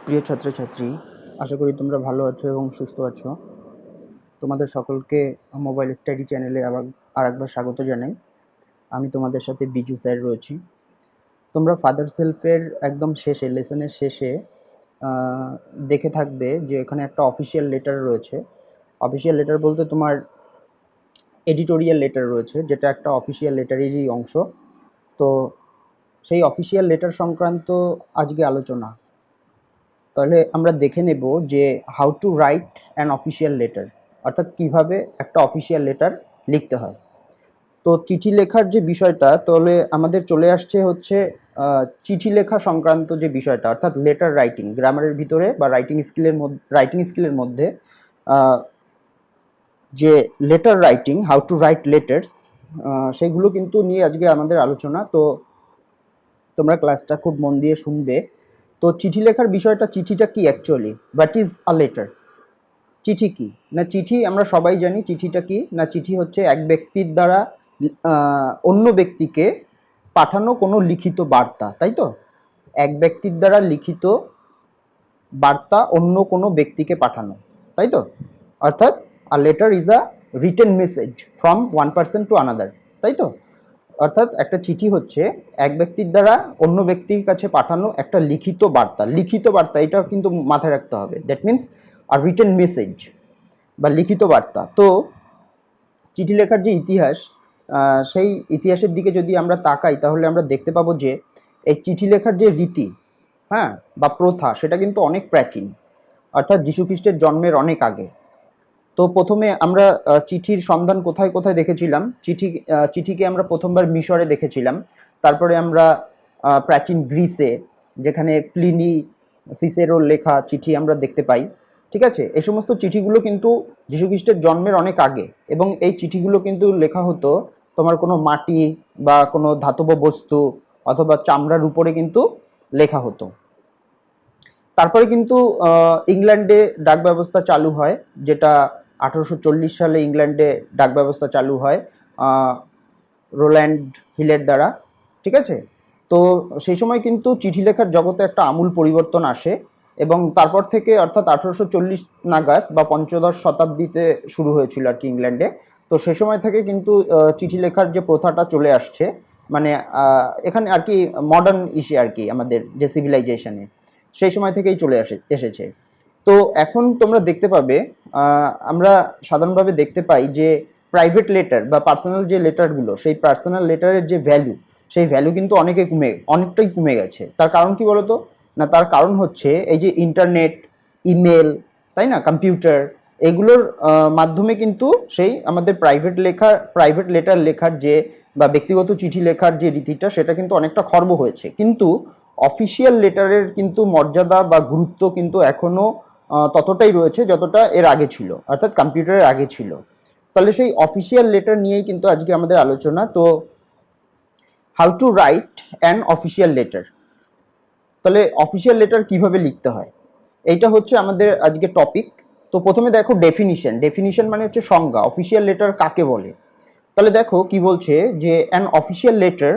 প্রিয় ছাত্রছাত্রী, আশা করি তোমরা ভালো আছো এবং সুস্থ আছো। তোমাদের সকলকে মোবাইল স্টাডি চ্যানেলে আরেকবার স্বাগত জানাই। আমি তোমাদের সাথে বিজু স্যার রয়েছি। তোমরা ফাদার সেলফের একদম শেষে, লেসনের শেষে দেখে থাকবে যে এখানে একটা অফিসিয়াল লেটার রয়েছে। অফিসিয়াল লেটার বলতে তোমার এডিটোরিয়াল লেটার রয়েছে, যেটা একটা অফিসিয়াল লেটারেরই অংশ। তো সেই অফিসিয়াল লেটার সংক্রান্ত আজকে আলোচনা। তাহলে আমরা দেখে নেব যে how to write an official letter, অর্থাৎ কিভাবে একটা অফিসিয়াল লেটার লিখতে হয়। তো চিঠি লেখার যে বিষয়টা, তাহলে আমাদের চলে আসছে হচ্ছে চিঠি লেখা সংক্রান্ত যে বিষয়টা, অর্থাৎ লেটার রাইটিং। গ্রামারের ভিতরে বা রাইটিং স্কিলের মধ্যে যে letter writing, how to right letters, সেগুলো কিন্তু নিয়ে আজকে আমাদের আলোচনা। তো তোমরা ক্লাসটা খুব মন দিয়ে শুনবে। তো চিঠি লেখার বিষয়টা, চিঠিটা কি actually, what is a letter? চিঠি কি না, চিঠি আমরা সবাই জানি চিঠিটা কি না। চিঠি হচ্ছে এক ব্যক্তির দ্বারা অন্য ব্যক্তিকে পাঠানো কোনো লিখিত বার্তা, তাই তো? এক ব্যক্তির দ্বারা লিখিত বার্তা অন্য কোনো ব্যক্তিকে পাঠানো, তাই তো? অর্থাৎ a letter is a written message from one person to another, তাই তো? অর্থাৎ একটা চিঠি হচ্ছে এক ব্যক্তির দ্বারা অন্য ব্যক্তির কাছে পাঠানো একটা লিখিত বার্তা। লিখিত বার্তা, এটা কিন্তু মাথায় রাখতে হবে। দ্যাট মিনস আর রিটেন মেসেজ বা লিখিত বার্তা। তো চিঠি লেখার যে ইতিহাস, সেই ইতিহাসের দিকে যদি আমরা তাকাই, তাহলে আমরা দেখতে পাবো যে এই চিঠি লেখার যে রীতি, হ্যাঁ, বা প্রথা, সেটা কিন্তু অনেক প্রাচীন, অর্থাৎ যীশুখ্রিস্টের জন্মের অনেক আগে। তো প্রথমে আমরা চিঠির সন্ধান কোথায় কোথায় দেখেছিলাম? চিঠিকে আমরা প্রথমবার মিশরে দেখেছিলাম। তারপরে আমরা প্রাচীন গ্রিসে, যেখানে প্লিনি, সিসেরোর লেখা চিঠি আমরা দেখতে পাই। ঠিক আছে, এই সমস্ত চিঠিগুলো কিন্তু যীশুখ্রিস্টের জন্মের অনেক আগে, এবং এই চিঠিগুলো কিন্তু লেখা হতো তোমার কোনো মাটি বা কোনো ধাতব বস্তু অথবা চামড়ার উপরে কিন্তু লেখা হতো। তারপরে কিন্তু ইংল্যান্ডে ডাক ব্যবস্থা চালু হয়, যেটা 1840 সালে ইংল্যান্ডে ডাক ব্যবস্থা চালু হয় রোল্যান্ড হিলের দ্বারা। ঠিক আছে, তো সেই সময় কিন্তু চিঠি লেখার জগতে একটা আমূল পরিবর্তন আসে, এবং তারপর থেকে অর্থাৎ 1840 নাগাদ বা পঞ্চদশ শতাব্দীতে শুরু হয়েছিল আর কি ইংল্যান্ডে। তো সেই সময় থেকে কিন্তু চিঠি লেখার যে প্রথাটা চলে আসছে, মানে এখানে আর কি মডার্ন ইসে আর কি, আমাদের যে সিভিলাইজেশনে, সেই সময় থেকেই চলে এসেছে। তো এখন তোমরা দেখতে পাবে, আমরা সাধারণভাবে দেখতে পাই যে প্রাইভেট লেটার বা পার্সোনাল যে লেটারগুলো, সেই পার্সোনাল লেটারের যে ভ্যালু, সেই ভ্যালু কিন্তু অনেকটাই কমে গেছে। তার কারণ কি বলতো? না, তার কারণ হচ্ছে এই যে ইন্টারনেট, ইমেল, তাই না, কম্পিউটার, এগুলোর মাধ্যমে কিন্তু সেই আমাদের প্রাইভেট লেটার লেখার যে বা ব্যক্তিগত চিঠি লেখার যে রীতিটা, সেটা কিন্তু অনেকটা খর্ব হয়েছে। কিন্তু অফিসিয়াল লেটারের কিন্তু মর্যাদা বা গুরুত্ব কিন্তু এখনো ততটাই রয়েছে যতটা এর আগে ছিল, অর্থাৎ কম্পিউটারের আগে ছিল। তাহলে সেই অফিসিয়াল লেটার নিয়েই কিন্তু আজকে আমাদের আলোচনা। তো how to write an official letter, তাহলে অফিসিয়াল লেটার কিভাবে লিখতে হয়, এইটা হচ্ছে আমাদের আজকে টপিক। তো প্রথমে দেখো ডেফিনিশন মানে হচ্ছে সংজ্ঞা, অফিসিয়াল লেটার কাকে বলে। তাহলে দেখো কি বলছে, যে an official letter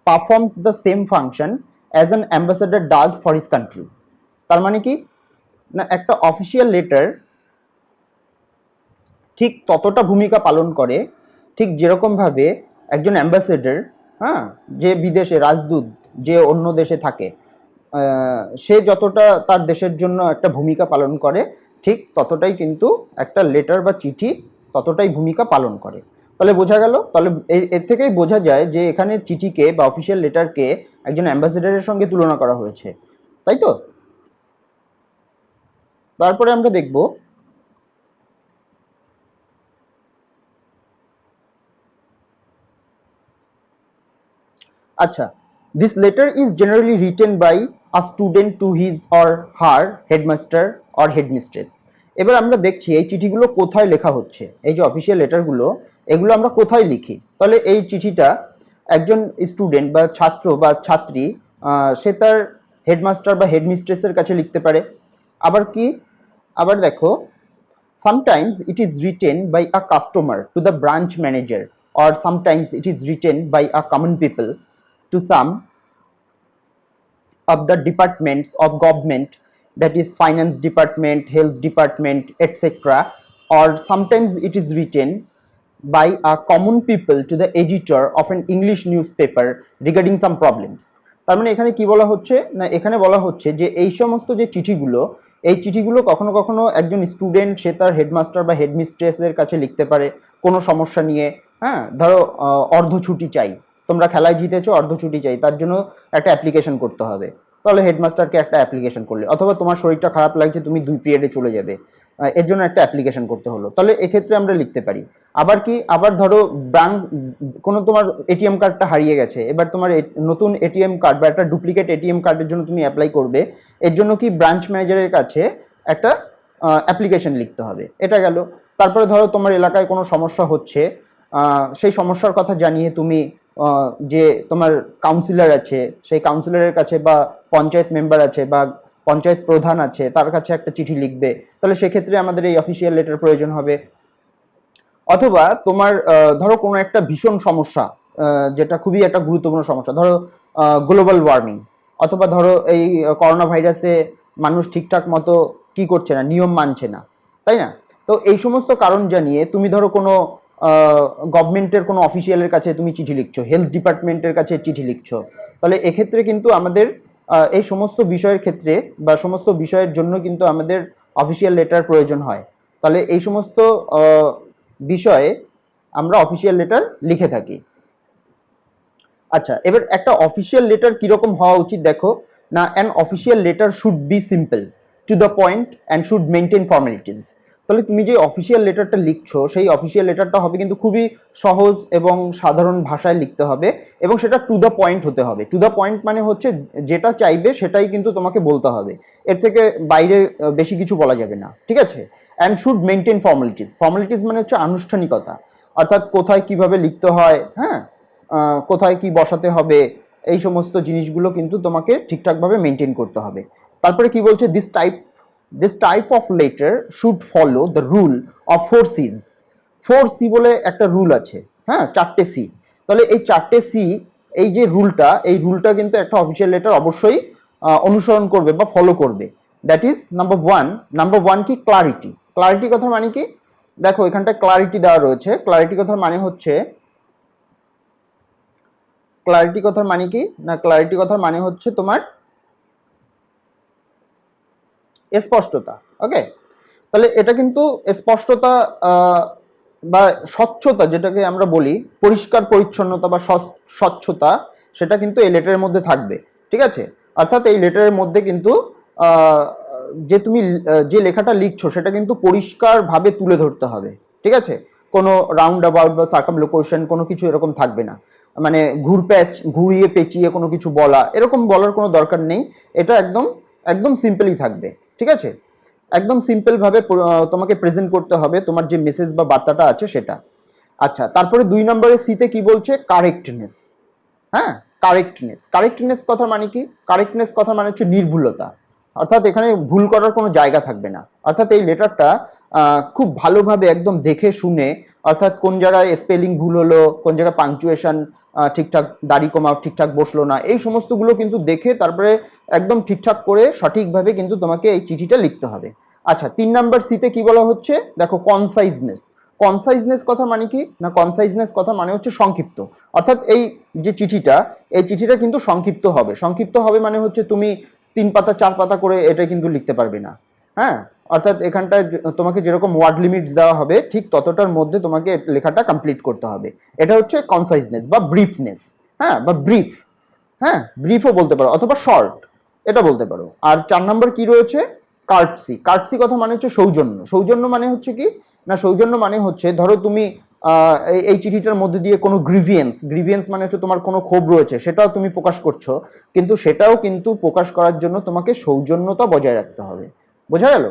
performs the same function as an ambassador does for his country. তার মানে কি না, একটা অফিসিয়াল লেটার ঠিক ততটা ভূমিকা পালন করে, ঠিক যেরকমভাবে একজন অ্যাম্বাসেডর, হ্যাঁ, যে বিদেশে রাজদূত, যে অন্য দেশে থাকে, সে যতটা তার দেশের জন্য একটা ভূমিকা পালন করে, ঠিক ততটাই কিন্তু একটা লেটার বা চিঠি ততটাই ভূমিকা পালন করে। তাহলে বোঝা গেল। তাহলে এর থেকেই বোঝা যায় যে এখানে চিঠিকে বা অফিসিয়াল লেটারকে একজন অ্যাম্বাসেডরের সঙ্গে তুলনা করা হয়েছে, তাই তো? তারপরে আমরা দেখব, আচ্ছা, this letter is generally written by a student to his or her headmaster or headmistress. এবার আমরা দেখছি এই চিঠিগুলো কোথায় লেখা হচ্ছে, এই যে অফিসিয়াল লেটারগুলো, এগুলো আমরা কোথায় লিখি। তাহলে এই চিঠিটা একজন স্টুডেন্ট বা ছাত্র বা ছাত্রী, সে তার হেডমাস্টার বা হেডমিস্ট্রেসের কাছে লিখতে পারে। আবার কি, আবার দেখো, sometimes it is written by a customer to the branch manager, or sometimes it is written by a common people to some of the departments of government that is finance department, health department, etc. Or sometimes it is written by a common people to the editor of an English newspaper regarding some problems. তার মানে এখানে কি বলা হচ্ছে না, এখানে বলা হচ্ছে যে এই সমস্ত যে চিঠিগুলো, এই চিঠিগুলো কখনো কখনো একজন স্টুডেন্ট সে তার হেডমাস্টার বা হেডমিস্ট্রেসের কাছে লিখতে পারে কোনো সমস্যা নিয়ে। হ্যাঁ, ধরো অর্ধ ছুটি চাই, তোমরা খেলায় জিতেছো, অর্ধ ছুটি চাই, তার জন্য একটা অ্যাপ্লিকেশন করতে হবে। তাহলে হেডমাস্টারকে একটা অ্যাপ্লিকেশন করলে, অথবা তোমার শরীরটা খারাপ লাগছে, তুমি 2 পিরিয়ডে চলে যাবে, এর জন্য একটা অ্যাপ্লিকেশন করতে হলো, তাহলে এক্ষেত্রে আমরা লিখতে পারি। আবার কি, আবার ধরো কোনো তোমার এটিএম কার্ডটা হারিয়ে গেছে, এবার তোমার নতুন এটিএম কার্ড বা একটা ডুপ্লিকেট এটিএম কার্ডের জন্য তুমি অ্যাপ্লাই করবে, এর জন্য কি ব্রাঞ্চ ম্যানেজারের কাছে একটা অ্যাপ্লিকেশন লিখতে হবে, এটা গেল। তারপরে ধরো তোমার এলাকায় কোনো সমস্যা হচ্ছে, সেই সমস্যার কথা জানিয়ে তুমি যে তোমার কাউন্সিলর আছে সেই কাউন্সিলরের কাছে, বা পঞ্চায়েত মেম্বার আছে বা পঞ্চায়েত প্রধান আছে, তার কাছে একটা চিঠি লিখবে, তাহলে সেক্ষেত্রে আমাদের এই অফিসিয়াল লেটার প্রয়োজন হবে। অথবা তোমার ধরো কোনো একটা ভীষণ সমস্যা, যেটা খুবই একটা গুরুত্বপূর্ণ সমস্যা, ধরো গ্লোবাল ওয়ার্মিং, অথবা ধরো এই করোনা ভাইরাসে মানুষ ঠিকঠাক মতো কি করছে না, নিয়ম মানছে না, তাই না? তো এই সমস্ত কারণ জানিয়ে তুমি ধরো কোনো গভর্নমেন্টের কোনো অফিসিয়ালের কাছে তুমি চিঠি লিখছো, হেলথ ডিপার্টমেন্টের কাছে চিঠি লিখছো, তাহলে এক্ষেত্রে কিন্তু আমাদের এই সমস্ত বিষয়ের ক্ষেত্রে বা সমস্ত বিষয়ের জন্য কিন্তু আমাদের অফিসিয়াল লেটার প্রয়োজন হয়। তাহলে এই সমস্ত বিষয়ে আমরা অফিসিয়াল লেটার লিখে থাকি। আচ্ছা, এবার একটা অফিসিয়াল লেটার কিরকম হওয়া উচিত দেখো না, an official letter should be simple, to the point and should maintain formalities. তাহলে তুমি যে অফিসিয়াল লেটারটা লিখছো, সেই অফিসিয়াল লেটারটা হবে কিন্তু খুবই সহজ এবং সাধারণ ভাষায় লিখতে হবে, এবং সেটা টু দ্য পয়েন্ট হতে হবে। টু দ্য পয়েন্ট মানে হচ্ছে যেটা চাইবে সেটাই কিন্তু তোমাকে বলতে হবে, এর থেকে বাইরে বেশি কিছু বলা যাবে না, ঠিক আছে? And should maintain formalities. Formalities মানে হচ্ছে আনুষ্ঠানিকতা, অর্থাৎ কোথায় কিভাবে লিখতে হয়, হ্যাঁ, কোথায় কি বসাতে হবে, এই সমস্ত জিনিসগুলো কিন্তু তোমাকে ঠিকঠাকভাবে মেনটেন করতে হবে। তারপরে কি বলছে, this type of letter should follow the rule of 4 C's। 4 C বলে একটা রুল আছে, হ্যাঁ, 4টে সি। তাহলে এই 4টে সি, এই যে রুলটা, এই রুলটা কিন্তু একটা অফিসিয়াল লেটার অবশ্যই অনুসরণ করবে বা ফলো করবে। দ্যাট ইজ নাম্বার ওয়ান কি, ক্লারিটি। ক্লারিটি কথার মানে কি, দেখো এখানটা ক্লারিটি দেওয়া রয়েছে। ক্লারিটি কথার মানে হচ্ছে, ক্লারিটি কথার মানে কি না, ক্লারিটি কথার মানে হচ্ছে তোমার স্পষ্টতা। ওকে, তাহলে এটা কিন্তু স্পষ্টতা বা স্বচ্ছতা, যেটাকে আমরা বলি পরিষ্কার পরিচ্ছন্নতা বা স্বচ্ছতা, সেটা কিন্তু এই লেটারের মধ্যে থাকবে, ঠিক আছে? অর্থাৎ এই লেটারের মধ্যে কিন্তু যে তুমি যে লেখাটা লিখছো সেটা কিন্তু পরিষ্কারভাবে তুলে ধরতে হবে, ঠিক আছে? কোনো রাউন্ড অ্যাবাউট বা সার্কামলোকেশন কোনো কিছু এরকম থাকবে না, মানে ঘুরিয়ে পেঁচিয়ে কোনো কিছু বলা, এরকম বলার কোনো দরকার নেই। এটা একদম একদম সিম্পলই থাকবে, ঠিক আছে? একদম সিম্পলভাবে তোমাকে প্রেজেন্ট করতে হবে তোমার যে মেসেজ বা বার্তাটা আছে সেটা। আচ্ছা, তারপরে 2 নম্বরে সিতে কি বলছে, কারেক্টনেস। হ্যাঁ, কারেক্টনেস কথার মানে কি, কারেক্টনেস কথার মানে হচ্ছে নির্ভুলতা, অর্থাৎ এখানে ভুল করার কোনো জায়গা থাকবে না। অর্থাৎ এই লেটারটা খুব ভালোভাবে একদম দেখে শুনে, অর্থাৎ কোন জায়গায় স্পেলিং ভুল হলো, কোন জায়গায় পাংচুয়েশন ঠিকঠাক, দাড়ি কমা ঠিকঠাক বসলো না, এই সমস্তগুলো কিন্তু দেখে তারপরে একদম ঠিকঠাক করে সঠিকভাবে কিন্তু তোমাকে এই চিঠিটা লিখতে হবে। আচ্ছা, 3 নম্বর সিতে কি বলা হচ্ছে দেখো, কনসাইজনেস। কনসাইজনেস কথা মানে কি না, কনসাইজনেস কথা মানে হচ্ছে সংক্ষিপ্ত। অর্থাৎ এই যে চিঠিটা, এই চিঠিটা কিন্তু সংক্ষিপ্ত হবে। সংক্ষিপ্ত হবে মানে হচ্ছে তুমি 3 পাতা 4 পাতা করে এটা কিন্তু লিখতে পারবে না, হ্যাঁ। অর্থাৎ এখানটায় তোমাকে যেরকম ওয়ার্ড লিমিটস দেওয়া হবে, ঠিক ততটার মধ্যে তোমাকে লেখাটা কমপ্লিট করতে হবে। এটা হচ্ছে কনসাইজনেস বা ব্রিফনেস, হ্যাঁ, বা ব্রিফ, হ্যাঁ, ব্রিফও বলতে পারো, অথবা শর্ট, এটা বলতে পারো। আর 4 নম্বর কি রয়েছে, কার্টসি। কার্টসি কথা মানে হচ্ছে সৌজন্য। সৌজন্য মানে হচ্ছে কি না, সৌজন্য মানে হচ্ছে ধরো তুমি এই চিঠিটার মধ্যে দিয়ে কোনো গ্রিভিয়েন্স মানে হচ্ছে তোমার কোনো ক্ষোভ রয়েছে, সেটাও তুমি প্রকাশ করছো, কিন্তু সেটাও কিন্তু প্রকাশ করার জন্য তোমাকে সৌজন্যতা বজায় রাখতে হবে। বোঝা গেল?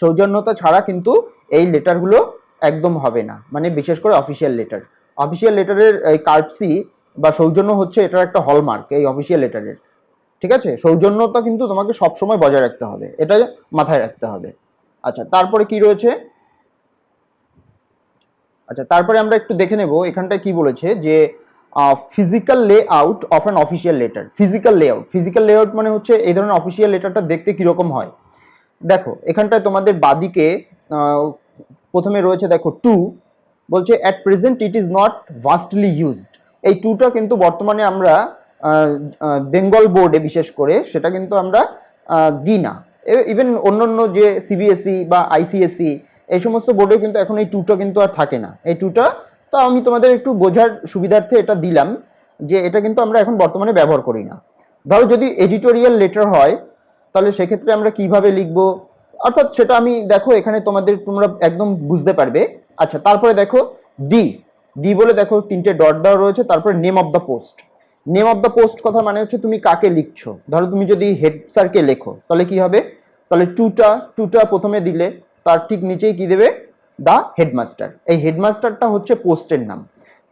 সৌজন্যতা ছাড়া কিন্তু এই লেটারগুলো একদম হবে না, মানে বিশেষ করে অফিসিয়াল লেটারের এই কার্টসি বা সৌজন্য হচ্ছে এটার একটা হলমার্ক এই অফিসিয়াল লেটারের, ঠিক আছে? সৌজন্যতা কিন্তু তোমাকে সবসময় বজায় রাখতে হবে, এটা মাথায় রাখতে হবে। আচ্ছা, তারপরে কি রয়েছে, আচ্ছা তারপরে আমরা একটু দেখে নেব এখানটায় কি বলেছে, যে physical layout of an official letter. Physical layout মানে হচ্ছে এই ধরনের অফিসিয়াল লেটারটা দেখতে কিরকম হয়। দেখো এখানটায় তোমাদের বাদিকে প্রথমে রয়েছে দেখো টু, বলছে at present it is not vastly used. এই টুটা কিন্তু বর্তমানে আমরা বেঙ্গল বোর্ডে বিশেষ করে সেটা কিন্তু আমরা দিই না। ইভেন অন্যান্য যে সিবিএসই বা আইসিএসই এই সমস্ত বোর্ডে কিন্তু এখন এই টুটা কিন্তু আর থাকে না। এই টুটা তো আমি তোমাদের একটু বোঝার সুবিধার্থে এটা দিলাম যে এটা কিন্তু আমরা এখন বর্তমানে ব্যবহার করি না। ধরো যদি এডিটোরিয়াল লেটার হয় তাহলে সেক্ষেত্রে আমরা কিভাবে লিখবো, অর্থাৎ সেটা আমি দেখো এখানে তোমরা একদম বুঝতে পারবে। আচ্ছা তারপরে দেখো ডি বলে দেখো 3টে ডট দেওয়া রয়েছে, তারপরে name of the post. Name of the post কথা মানে হচ্ছে তুমি কাকে লিখছো। ধরো তুমি যদি হেড স্যারকে লেখো তাহলে কি হবে, তাহলে টুটা প্রথমে দিলে তার ঠিক নিচেই কি দেবে, দ্য হেডমাস্টার। এই হেডমাস্টারটা হচ্ছে পোস্টের নাম।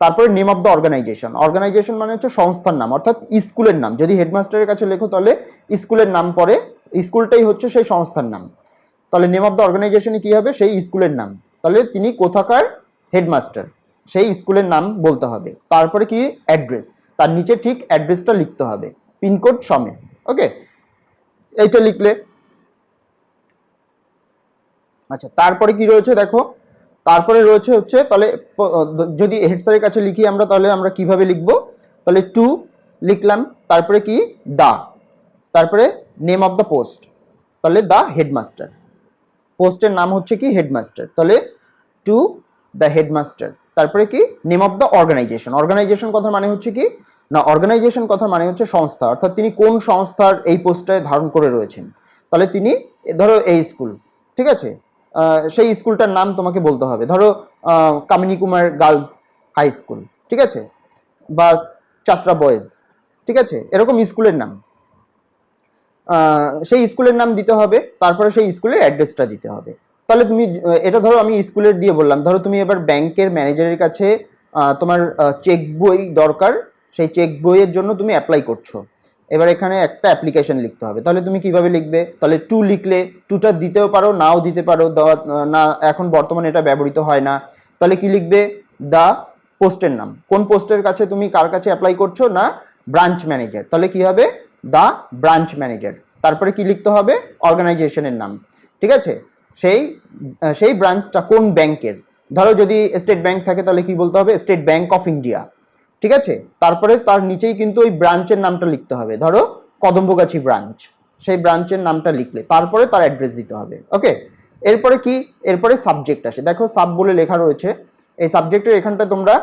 তারপরে নেম অফ দ্য অর্গানাইজেশন মানে হচ্ছে সংস্থার নাম অর্থাৎ স্কুলের নাম। যদি হেডমাস্টারের কাছে লেখো তাহলে স্কুলের নাম পরে, স্কুলটাই হচ্ছে সেই সংস্থার নাম। তাহলে নেম অফ দ্য অর্গানাইজেশনে কি হবে, সেই স্কুলের নাম। তাহলে তিনি কোথাকার হেডমাস্টার, সেই স্কুলের নাম বলতে হবে। তারপরে কি অ্যাড্রেস, তার নিচে ঠিক অ্যাড্রেসটা লিখতে হবে পিনকোড সমেত। ওকে, এইটা লিখলে। আচ্ছা তারপরে কি রয়েছে দেখো, তারপরে রয়েছে হচ্ছে তাহলে যদি হেড স্যারের কাছে লিখি আমরা তাহলে আমরা কিভাবে লিখবো, তাহলে টু লিখলাম, তারপরে কি দা, তারপরে নেম অফ দ্য পোস্ট, তাহলে দা হেডমাস্টার। পোস্টের নাম হচ্ছে কি হেডমাস্টার, তাহলে টু দ্য হেডমাস্টার। তারপরে কি নেম অফ দ্য অর্গানাইজেশন কথা মানে হচ্ছে কি না, অর্গানাইজেশন কথা মানে হচ্ছে সংস্থা, অর্থাৎ তিনি কোন সংস্থার এই পোস্টটায় ধারণ করে রয়েছেন। তাহলে তিনি ধরো এই স্কুল, ঠিক আছে, সেই স্কুলটার নাম তোমাকে বলতে হবে। ধরো কামিনী কুমার গার্লস হাই স্কুল, ঠিক আছে, বা চাত্রা বয়েজ, ঠিক আছে, এরকম স্কুলের নাম। সেই স্কুলের নাম দিতে হবে, তারপরে সেই স্কুলের অ্যাড্রেসটা দিতে হবে। তাহলে তুমি এটা ধরো আমি স্কুলের দিয়ে বললাম। ধরো তুমি এবার ব্যাংকের ম্যানেজারের কাছে তোমার চেক বই দরকার, সেই চেক বইয়ের জন্য তুমি অ্যাপ্লাই করছো। এবার এখানে একটা অ্যাপ্লিকেশন লিখতে হবে। তাহলে তুমি কিভাবে লিখবে, তাহলে টু লিখলে, টুটা দিতেও পারো নাও দিতে পারো, না এখন বর্তমানে এটা ব্যবহৃত হয় না। তাহলে কি লিখবে, দা পোস্টের নাম, কোন পোস্টের কাছে তুমি কার কাছে অ্যাপ্লাই করছো, না ব্রাঞ্চ ম্যানেজার, তাহলে কি হবে দা ব্রাঞ্চ ম্যানেজার। তারপরে কি লিখতে হবে, অর্গানাইজেশনের নাম, ঠিক আছে, সেই ব্রাঞ্চটা কোন ব্যাংকের। ধরো যদি স্টেট ব্যাংক থাকে তাহলে কি বলতে হবে, স্টেট ব্যাংক অফ ইন্ডিয়া, ঠিক আছে। তারপরে তার নিচেই কিন্তু ওই ব্রাঞ্চের নামটা লিখতে হবে। ধরো কদম্বগাছি ব্রাঞ্চ, সেই ব্রাঞ্চের নামটা লিখলে তারপরে তার অ্যাড্রেস দিতে হবে। ওকে, এরপরে কি, এরপরে সাবজেক্ট আসে। দেখো সাব বলে লেখা রয়েছে, এই সাবজেক্টের এখানটা তোমরা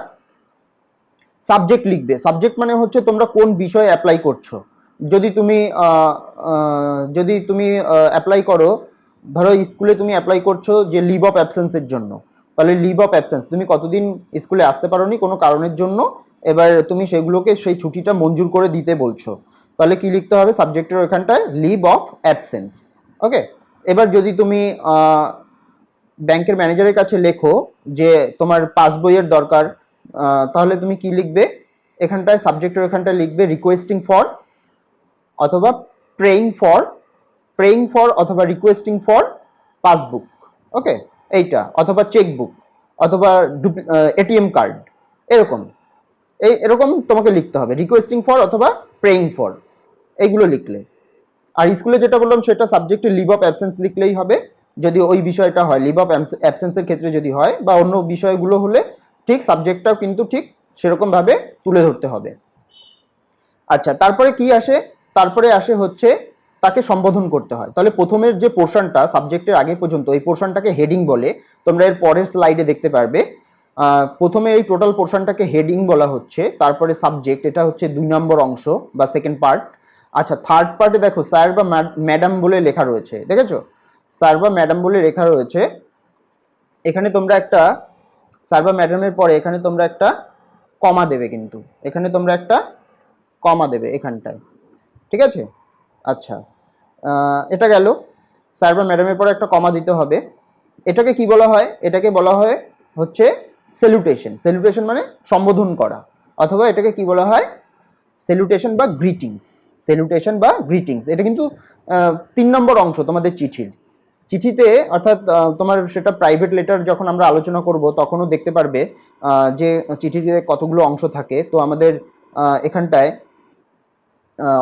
সাবজেক্ট লিখবে। সাবজেক্ট মানে হচ্ছে তোমরা কোন বিষয়ে অ্যাপ্লাই করছো। যদি তুমি অ্যাপ্লাই করো, ধরো স্কুলে তুমি অ্যাপ্লাই করছো যে লিভ অফ অ্যাবসেন্সের জন্য, তাহলে লিভ অফ অ্যাবসেন্স তুমি কতদিন স্কুলে আসতে পারোনি কোনো কারণের জন্য, এবার তুমি সেগুলোকে সেই ছুটিটা মঞ্জুর করে দিতে বলছো, তাহলে কি লিখতে হবে সাবজেক্টের ওখানটায়, লিভ অফ অ্যাবসেন্স। ওকে, এবার যদি তুমি ব্যাংকের ম্যানেজারের কাছে লেখো যে তোমার পাসবইয়ের দরকার, তাহলে তুমি কি লিখবে, এখানটায় সাবজেক্টের এখানটায় লিখবে রিকোয়েস্টিং ফর অথবা প্রেইং ফর অথবা রিকোয়েস্টিং ফর পাসবুক। ওকে, এইটা অথবা চেকবুক অথবা এটিএম কার্ড, এরকম তোমাকে লিখতে হবে, রিকোয়েস্টিং ফর অথবা প্রেইং ফর, এইগুলো লিখলে। আর স্কুলে যেটা বললাম সেটা সাবজেক্টে লিভ অফ অ্যাবসেন্স লিখলেই হবে, যদি ওই বিষয়টা হয়, লিভ অফ অ্যাবসেন্সের ক্ষেত্রে যদি হয়, বা অন্য বিষয়গুলো হলে ঠিক সাবজেক্টটাও কিন্তু ঠিক সেরকম ভাবে তুলে ধরতে হবে। আচ্ছা তারপরে কি আসে, তারপরে আসে হচ্ছে তাকে সম্বোধন করতে হয়। তাহলে প্রথমের যে পোর্শনটা সাবজেক্টের আগে পর্যন্ত, এই পোর্শনটাকে হেডিং বলে, তোমরা এর পরের স্লাইডে দেখতে পারবে। প্রথমে এই টোটাল পোর্শনটাকে হেডিং বলা হচ্ছে, তারপরে সাবজেক্ট, এটা হচ্ছে 2 নম্বর অংশ বা সেকেন্ড পার্ট। আচ্ছা থার্ড পার্টে দেখো স্যার বা ম্যাডাম বলে লেখা রয়েছে, দেখেছো, স্যার বা ম্যাডাম বলে লেখা রয়েছে। এখানে তোমরা একটা স্যার বা ম্যাডামের পরে এখানে তোমরা একটা কমা দেবে, কিন্তু এখানে তোমরা একটা কমা দেবে এখানটায়, ঠিক আছে। আচ্ছা এটা গেল, স্যার বা ম্যাডামের পরে একটা কমা দিতে হবে। এটাকে কি বলা হয়, এটাকে বলা হয় হচ্ছে স্যালুটেশন মানে সম্বোধন করা, অথবা এটাকে কি বলা হয়, স্যালুটেশন বা গ্রিটিংস। এটা কিন্তু 3 নম্বর অংশ তোমাদের চিঠির। চিঠিতে অর্থাৎ তোমার সেটা প্রাইভেট লেটার যখন আমরা আলোচনা করব তখনও দেখতে পারবে যে চিঠিতে কতগুলো অংশ থাকে। তো আমাদের এখানটায়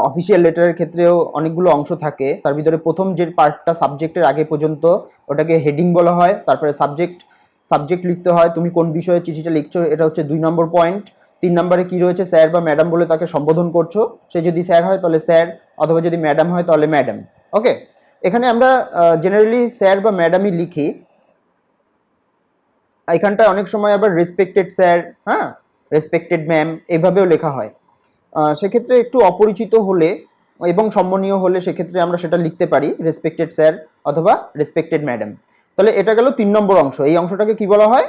অফিসিয়াল লেটারের ক্ষেত্রেও অনেকগুলো অংশ থাকে। তার ভিতরে প্রথম যে পার্টটা সাবজেক্টের আগে পর্যন্ত ওটাকে হেডিং বলা হয়। তারপরে সাবজেক্ট লিখতে হয়, তুমি কোন বিষয়ে চিঠিটা লিখছো, এটা হচ্ছে 2 নম্বর পয়েন্ট। 3 নম্বরে কি রয়েছে, স্যার বা ম্যাডাম বলে তাকে সম্বোধন করছো। সে যদি স্যার হয় তাহলে স্যার, অথবা যদি ম্যাডাম হয় তাহলে ম্যাডাম। ওকে, এখানে আমরা জেনারেলি স্যার বা ম্যাডামই লিখি। এখানটায় অনেক সময় আবার রেসপেক্টেড স্যার, হ্যাঁ, রেসপেক্টেড ম্যাম, এভাবেও লেখা হয়। সেক্ষেত্রে একটু অপরিচিত হলে এবং সম্মানীয় হলে সেক্ষেত্রে আমরা সেটা লিখতে পারি রেসপেক্টেড স্যার অথবা রেসপেক্টেড ম্যাডাম। তাহলে এটা গেল 3 নম্বর অংশ। এই অংশটাকে কি বলা হয়,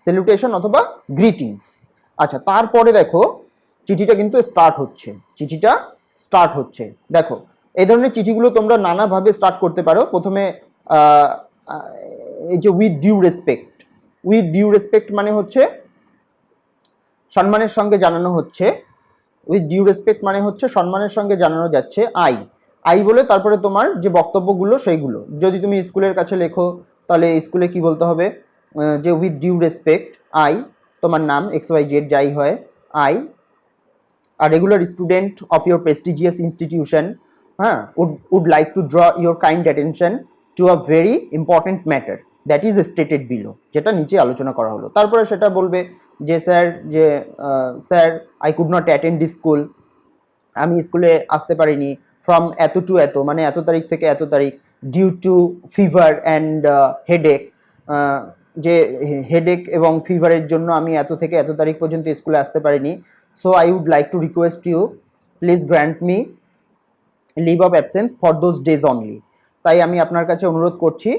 স্যালুটেশন অথবা গ্রিটিংস। আচ্ছা, তারপরে দেখো চিঠিটা কিন্তু স্টার্ট হচ্ছে। দেখো এই ধরনের চিঠিগুলো তোমরা নানাভাবে স্টার্ট করতে পারো। প্রথমে এই যে উইথ ডিউ রেসপেক্ট মানে হচ্ছে সম্মানের সঙ্গে জানানো হচ্ছে। উইথ ডিউ রেসপেক্ট মানে হচ্ছে সম্মানের সঙ্গে জানানো যাচ্ছে আই বলে তারপরে তোমার যে বক্তব্যগুলো সেইগুলো। যদি তুমি স্কুলের কাছে লেখো তাহলে স্কুলে কি বলতে হবে, যে উইথ ডিউ রেসপেক্ট আই, তোমার নাম XYZ যাই হয়, I a regular student of your prestigious institution would like to draw your kind attention to a very important matter that is stated below, যেটা নিচে আলোচনা করা হলো। তারপরে সেটা বলবে যে sir I could not attend the school, আমি স্কুলে আসতে পারিনি, ফ্রম এত টু এত মানে এত তারিখ থেকে এত তারিখ, due to fever and headache, যে হেডেক এবং ফিভারের জন্য আমি এত থেকে এত তারিখ পর্যন্ত স্কুলে আসতে পারিনি। So I would like to request you, please grant me leave of absence for those days only. তাই আমি আপনার কাছে অনুরোধ করছি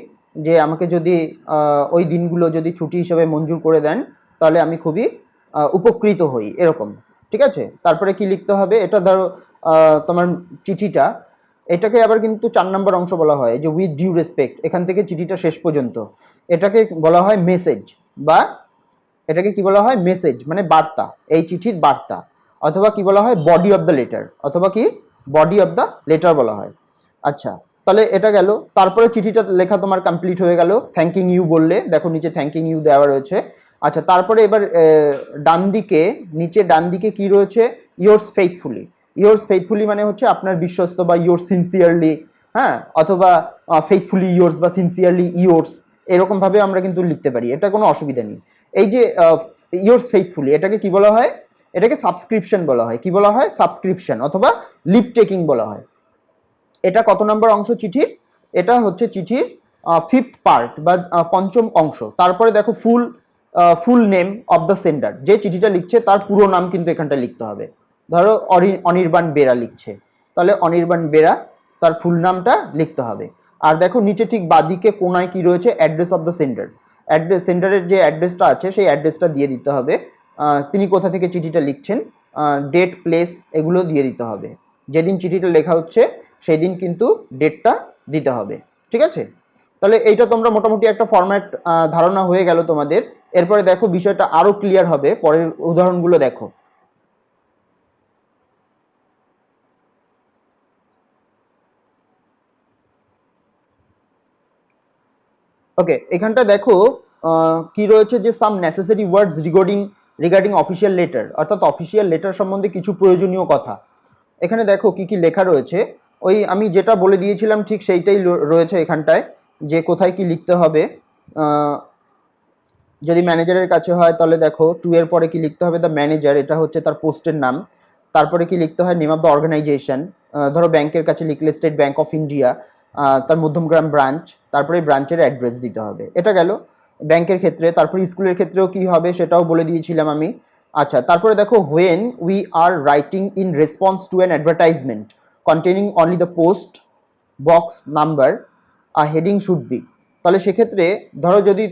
যে আমাকে যদি ওই দিনগুলো যদি ছুটি হিসেবে মঞ্জুর করে দেন তাহলে আমি খুবই উপকৃত হই, এরকম। ঠিক আছে, তারপরে কি লিখতে হবে, এটা ধরো তোমার চিঠিটা, এটাকে আবার কিন্তু 4 নম্বর অংশ বলা হয়, যে উইথ ডিউ রেসপেক্ট, এখান থেকে চিঠিটা শেষ পর্যন্ত, এটাকে বলা হয় মেসেজ, বা এটাকে কি বলা হয়, মেসেজ মানে বার্তা, এই চিঠির বার্তা, অথবা কি বলা হয়, বডি অফ দ্য লেটার, অথবা কি বডি অফ দ্য লেটার বলা হয়। আচ্ছা, তাহলে এটা গেল। তারপরে চিঠিটা লেখা তোমার কমপ্লিট হয়ে গেল। থ্যাঙ্কিং ইউ বললে, দেখো নিচে থ্যাঙ্কিং ইউ দেওয়া রয়েছে। আচ্ছা, তারপরে এবার নিচে ডান দিকে কি রয়েছে, ইয়োর্স ফেইথফুলি মানে হচ্ছে আপনার বিশ্বস্ত, বা ইয়োর্স সিনসিয়ারলি, হ্যাঁ, অথবা ফেইথফুলি ইয়োর্স বা সিনসিয়ারলি ইয়োর্স, এরকম ভাবে আমরা কিন্তু লিখতে পারি, এটা কোনো অসুবিধা নেই। এই যে ইয়োর্স ফেইথফুলি, এটাকে কি বলা হয়, এটাকে সাবস্ক্রিপশন বলা হয়। কি বলা হয়, সাবস্ক্রিপশন অথবা লিভ টেকিং বলা হয়। এটা কত নম্বর অংশ চিঠির, এটা হচ্ছে চিঠির 5th পার্ট বা 5ম অংশ। তারপরে দেখো full name of the sender, যে চিঠিটা লিখছে তার পুরো নাম কিন্তু এখানটা লিখতে হবে। ধরো অনির্বাণ বেরা লিখছে, তাহলে অনির্বাণ বেরা তার ফুল নামটা লিখতে হবে। আর দেখো নিচে ঠিক বাদিকে কোনায় কি রয়েছে, অ্যাড্রেস অফ দ্য সেন্ডারের যে অ্যাড্রেসটা আছে সেই অ্যাড্রেসটা দিয়ে দিতে হবে। তিনি কোথা থেকে চিঠিটা লিখছেন, ডেট, প্লেস, এগুলো দিয়ে দিতে হবে। যেদিন চিঠিটা লেখা হচ্ছে সেই দিন কিন্তু ডেটটা দিতে হবে। ঠিক আছে, তাহলে এইটা তোমরা মোটামুটি একটা ফরম্যাট ধারণা হয়ে গেল তোমাদের। এরপরে দেখো বিষয়টা আরো ক্লিয়ার হবে, পরের উদাহরণগুলো দেখো। ওকে, এখানটা দেখো কি রয়েছে, যে সাম নেসেসারি ওয়ার্ডস রিগার্ডিং অফিসিয়াল লেটার, অর্থাৎ অফিসিয়াল লেটার সম্বন্ধে কিছু প্রয়োজনীয় কথা। এখানে দেখো কি কি লেখা রয়েছে, ওই আমি যেটা বলে দিয়েছিলাম ঠিক সেইটাই রয়েছে এখানটায়, যে কোথায় কি লিখতে হবে। যদি ম্যানেজারের কাছে হয় তাহলে দেখো 2 এর পরে কি লিখতে হবে, দ্য ম্যানেজার, এটা হচ্ছে তার পোস্টের নাম। তারপরে কি লিখতে হয়, নেম অফ দ্য অর্গানাইজেশন, ধরো ব্যাংকের কাছে লিখলে স্টেট ব্যাংক অফ ইন্ডিয়া, তার মধ্যমগ্রাম ব্রাঞ্চ, তারপরে ব্রাঞ্চের অ্যাড্রেস দিতে হবে। এটা গেল ব্যাংকের ক্ষেত্রে। তারপরে স্কুলের ক্ষেত্রেও কি হবে সেটাও বলে দিয়েছিলাম আমি। আচ্ছা, তারপরে দেখো when we are writing in response to an advertisement containing only the post box number, a heading should be. তাহলে সেক্ষেত্রে ধরো যদি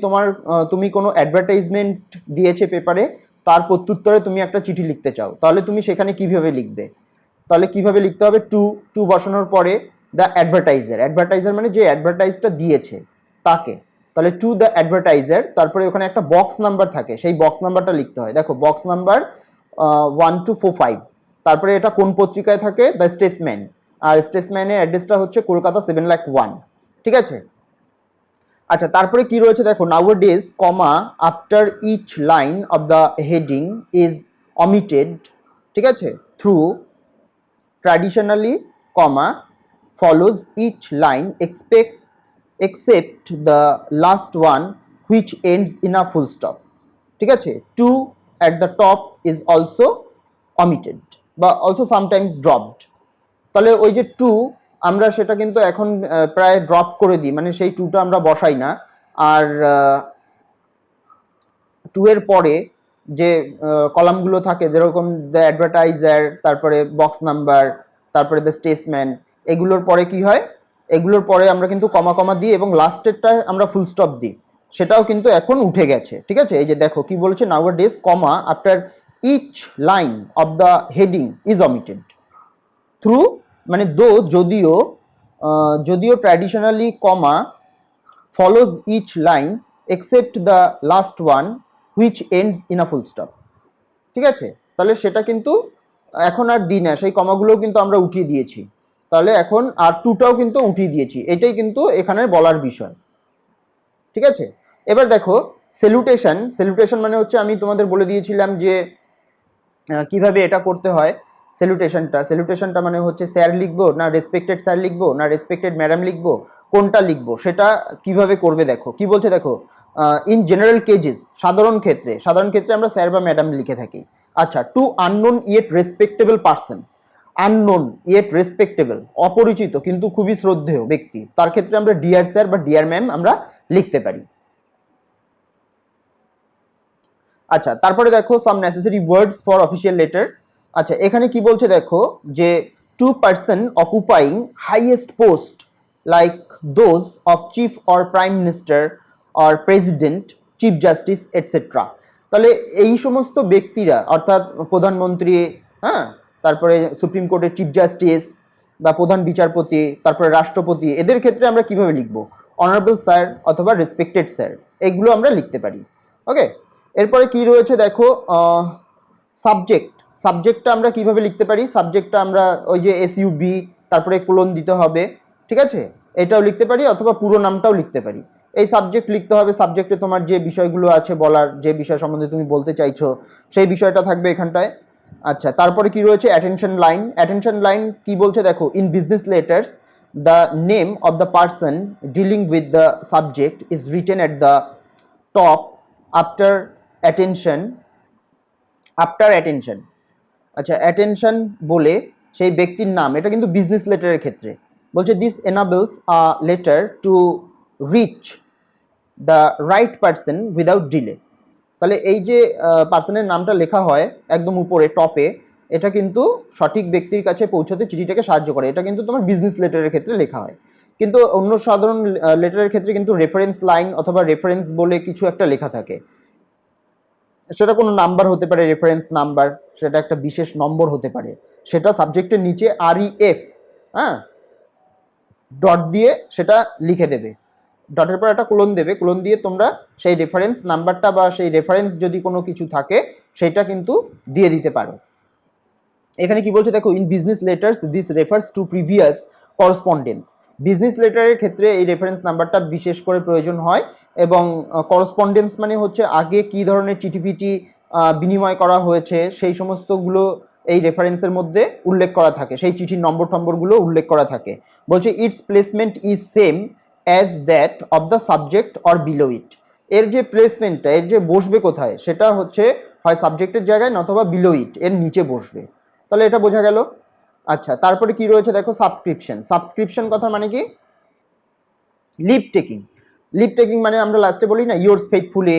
তুমি কোনো অ্যাডভার্টাইজমেন্ট দিয়েছে পেপারে, তার প্রত্যুত্তরে তুমি একটা চিঠি লিখতে চাও, তাহলে তুমি সেখানে কিভাবে লিখবে, তাহলে কিভাবে লিখতে হবে, টু বসানোর পরে দ্য অ্যাডভার্টাইজার মানে যে অ্যাডভার্টাইজটা দিয়েছে তাকে, তাহলে টু দ্য অ্যাডভার্টাইজার, তারপরে ওখানে একটা বক্স নাম্বার থাকে, সেই বক্স নাম্বারটা লিখতে হয়। দেখো বক্স নাম্বার 1245। তারপরে এটা কোন পত্রিকায় থাকে, দ্য স্টেটসম্যান, আর স্টেটসম্যানের অ্যাড্রেসটা হচ্ছে কলকাতা 7,01,000। ঠিক আছে। আচ্ছা, তারপরে কি রয়েছে দেখো, nowadays comma after each line of the heading is omitted, ঠিক আছে, though traditionally comma follows each line except the last one which ends in a full stop, ঠিক আছে। To at the top is also omitted বা also sometimes dropped। তাহলে ওই যে two আমরা সেটা কিন্তু এখন প্রায় ড্রপ করে দিই, মানে সেই টুটা আমরা বসাই না। আর টু এর পরে যে কলামগুলো থাকে যেরকম দ্য অ্যাডভার্টাইজার, তারপরে বক্স নাম্বার, তারপরে দ্য স্টেটসম্যান, এগুলোর পরে কি হয়, এগুলোর পরে আমরা কিন্তু কমা কমা দিই এবং লাস্টেরটা আমরা ফুল স্টপ দিই, সেটাও কিন্তু এখন উঠে গেছে, ঠিক আছে। এই যে দেখো কি বলছে, nowadays comma after each line of the heading is omitted though, মানে যদিও traditionally comma follows each line except the last one which ends in a full stop, ঠিক আছে। তাহলে সেটা কিন্তু এখন আর দিই না, সেই কমাগুলোও কিন্তু আমরা উঠিয়ে দিয়েছি, তাহলে এখন আর টুটাও কিন্তু উঠিয়ে দিয়েছি, এটাই কিন্তু এখানে বলার বিষয়, ঠিক আছে। এবার দেখো স্যালুটেশন মানে হচ্ছে আমি তোমাদের বলে দিয়েছিলাম যে কিভাবে এটা করতে হয়। স্যালুটেশনটা মানে হচ্ছে স্যার লিখবো না রেসপেক্টেড স্যার লিখবো না রেসপেক্টেড ম্যাডাম লিখবো, কোনটা লিখবো সেটা কিভাবে করবে দেখো কি বলছে, দেখো ইন জেনারেল কেজেস, সাধারণ ক্ষেত্রে আমরা স্যার বা ম্যাডাম লিখে থাকি। আচ্ছা, to unknown yet respectable person, unknown yet respectable, অপরিচিত কিন্তু খুবই শ্রদ্ধেয় ব্যক্তি, তার ক্ষেত্রে আমরা ডিয়ার স্যার বা ডিয়ার ম্যাম আমরা লিখতে পারি। আচ্ছা, তারপরে দেখো some necessary words for official letter. আচ্ছা, এখানে কি বলছে দেখো যে to person occupying highest post like those of chief or prime minister or president, chief justice etcetera. তাহলে এই সমস্ত ব্যক্তিরা অর্থাৎ প্রধানমন্ত্রী, হ্যাঁ, তারপরে সুপ্রিম কোর্টের চিফ জাস্টিস বা প্রধান বিচারপতি, তারপরে রাষ্ট্রপতি, এদের ক্ষেত্রে আমরা কিভাবে লিখবো, অনারেবল স্যার অথবা রেসপেক্টেড স্যার, এগুলো আমরা লিখতে পারি। ওকে, এরপরে কি রয়েছে দেখো, সাবজেক্টটা আমরা কিভাবে লিখতে পারি, সাবজেক্টটা আমরা ওই যে এসইউবি তারপরে কোলন দিতে হবে, ঠিক আছে, এটাও লিখতে পারি অথবা পুরো নামটাও লিখতে পারি। এই সাবজেক্ট লিখতে হবে, সাবজেক্টে তোমার যে বিষয়গুলো আছে বলার, যে বিষয় সম্বন্ধে তুমি বলতে চাইছো সেই বিষয়টা থাকবে এখানটায়। আচ্ছা, তারপরে কি রয়েছে অ্যাটেনশন লাইন কি বলছে দেখো, in business letters the name of the person dealing with the subject is written at the top after attention. আচ্ছা, অ্যাটেনশন বলে সেই ব্যক্তির নাম, এটা কিন্তু বিজনেস লেটারের ক্ষেত্রে বলছে, this এনাবলস a letter to reach the right person without delay. তাহলে এই যে পার্সনের নামটা লেখা হয় একদম উপরে টপে, এটা কিন্তু সঠিক ব্যক্তির কাছে পৌঁছতে চিঠিটাকে সাহায্য করে, এটা কিন্তু তোমার বিজনেস লেটারের ক্ষেত্রে লেখা হয়। কিন্তু অন্য সাধারণ লেটারের ক্ষেত্রে কিন্তু রেফারেন্স লাইন অথবা রেফারেন্স বলে কিছু একটা লেখা থাকে, সেটা কোনো নাম্বার হতে পারে, রেফারেন্স নাম্বার, সেটা একটা বিশেষ নম্বর হতে পারে, সেটা সাবজেক্টের নিচে REF, হ্যাঁ, ডট দিয়ে সেটা লিখে দেবে, ডটের পর একটা কোলন দেবে, কোলন দিয়ে তোমরা সেই রেফারেন্স নাম্বারটা বা সেই রেফারেন্স যদি কোনো কিছু থাকে সেটা কিন্তু দিয়ে দিতে পারো। এখানে কি বলছে দেখো, in business letters this refers to previous correspondence. Business লেটারের ক্ষেত্রে এই রেফারেন্স নাম্বারটা বিশেষ করে প্রয়োজন হয়, এবং করসপন্ডেন্স মানে হচ্ছে আগে কি ধরনের চিঠিপিটি বিনিময় করা হয়েছে সেই সমস্তগুলো এই রেফারেন্সের মধ্যে উল্লেখ করা থাকে, সেই চিঠির নম্বরগুলো উল্লেখ করা থাকে। বলছে its placement is same as that of the subject or below it. এর যে প্লেসমেন্টটা, এর যে বসবে কোথায়, সেটা হচ্ছে হয় সাবজেক্টের জায়গায় নতুবা বিলো ইট, এর নিচে বসবে। তাহলে এটা বোঝা গেল। আচ্ছা, তারপরে কি রয়েছে দেখো, সাবস্ক্রিপশন কথা মানে কি, লিভ টেকিং মানে আমরা লাস্টে বলি না, ইয়োর্স ফেথফুলি,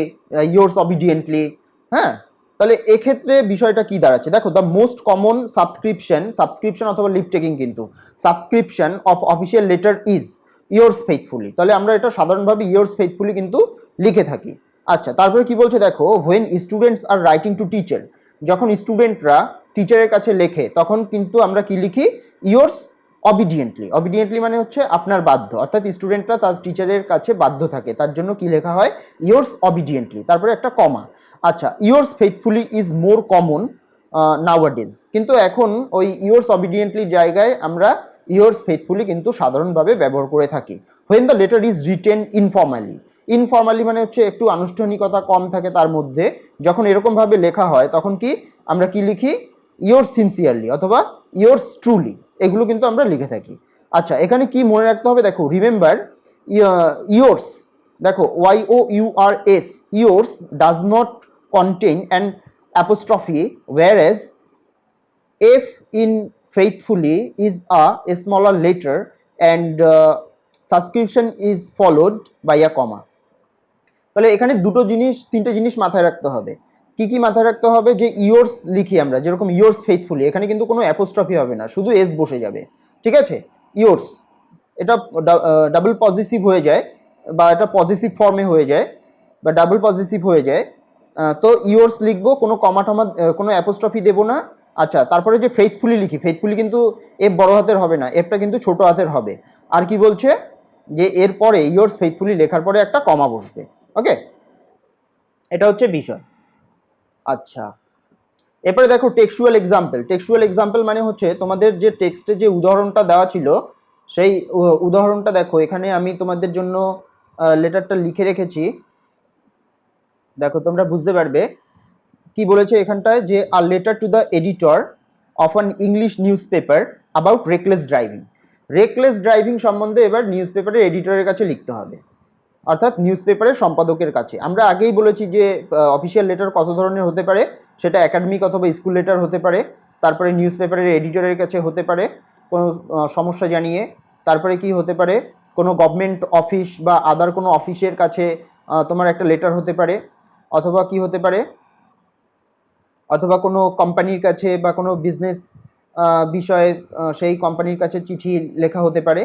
ইয়োর্স অবিডিয়েন্টলি, হ্যাঁ। তাহলে এক্ষেত্রে বিষয়টা কি দাঁড়াচ্ছে দেখো, দ্য মোস্ট কমন সাবস্ক্রিপশন অথবা লিভ টেকিং কিন্তু subscription of official letter is yours faithfully, তাহলে আমরা এটা সাধারণভাবে ইয়োর্স ফেথফুলি কিন্তু লিখে থাকি। আচ্ছা, তারপরে কি বলছে দেখো, when students are writing to teacher, যখন স্টুডেন্টরা টিচারের কাছে লেখে তখন কিন্তু আমরা কি লিখি, ইয়োর্স অবিডিয়েন্টলি মানে হচ্ছে আপনার বাধ্য, অর্থাৎ স্টুডেন্টরা তার টিচারের কাছে বাধ্য থাকে, তার জন্য কি লেখা হয়, ইয়োর্স অবিডিয়েন্টলি, তারপরে একটা কমা। আচ্ছা, yours faithfully is more common নাওয়াডেজ, কিন্তু এখন ওই ইয়োর্স অবিডিয়েন্টলি জায়গায় আমরা ইয়োর্স ফেথফুলি কিন্তু সাধারণভাবে ব্যবহার করে থাকি। When the letter is written informally, informally মানে হচ্ছে একটু আনুষ্ঠানিকতা কম থাকে তার মধ্যে, যখন এরকমভাবে লেখা হয় তখন কি আমরা কি লিখি, ইয়োর্স সিনসিয়ারলি অথবা ইয়োর্স ট্রুলি, এগুলো কিন্তু আমরা লিখে থাকি। আচ্ছা, এখানে কি মনে রাখতে হবে, দেখো রিমেম্বার ইয়োর্স, দেখো YOURS, yours does not contain an apostrophe, whereas F in faithfully is a smaller letter and subscription is followed by a comma. তাহলে এখানে দুটো জিনিস, তিনটে জিনিস মাথায় রাখতে হবে। কি কি মাথায় রাখতে হবে, যে ইয়োর্স লিখি আমরা, যেরকম ইয়োর্স ফেথফুলি, এখানে কিন্তু কোনো অ্যাপোস্ট্রফি হবে না, শুধু এস বসে যাবে, ঠিক আছে। ইয়োর্স এটা ডাবল পজিটিভ হয়ে যায়, বা এটা পজিটিভ ফর্মে হয়ে যায়, বা ডাবল পজিটিভ হয়ে যায়। তো ইয়োর্স লিখবো, কোনো কমা টমা কোনো অ্যাপোস্ট্রফি দেবো না। আচ্ছা, তারপরে যে ফেথফুলি লিখি, ফেথফুলি কিন্তু এফ বড় হাতের হবে না, এফটা কিন্তু ছোট হাতের হবে। আর কি বলছে, যে এরপরে ইয়োর্স ফেথফুলি লেখার পরে একটা কমা বসবে। ওকে, এটা হচ্ছে বিষয়। আচ্ছা, এরপরে দেখো টেক্সচুয়াল এক্সাম্পল। টেক্সচুয়াল এক্সাম্পল মানে হচ্ছে তোমাদের যে টেক্সটে যে উদাহরণটা দেওয়া ছিল, সেই উদাহরণটা দেখো, এখানে আমি তোমাদের জন্য লেটারটা লিখে রেখেছি, দেখো তোমরা বুঝতে পারবে কি বলেছে এখানটায়, যে a letter to the editor of an English news paper about reckless driving. Reckless driving সম্বন্ধে এবার নিউজ পেপারের এডিটরের কাছে লিখতে হবে, অর্থাৎ নিউজ পেপারের সম্পাদকের কাছে। আমরা আগেই বলেছি যে অফিসিয়াল লেটার কত ধরনের হতে পারে, সেটা একাডেমিক অথবা স্কুল লেটার হতে পারে, তারপরে নিউজ পেপারের এডিটরের কাছে হতে পারে কোনো সমস্যা জানিয়ে, তারপরে কি হতে পারে, কোনো গভর্নমেন্ট অফিস বা আদার কোনো অফিসের কাছে তোমার একটা লেটার হতে পারে, অথবা কি হতে পারে, অথবা কোনো কোম্পানির কাছে বা কোনো বিজনেস বিষয়ে সেই কোম্পানির কাছে চিঠি লেখা হতে পারে।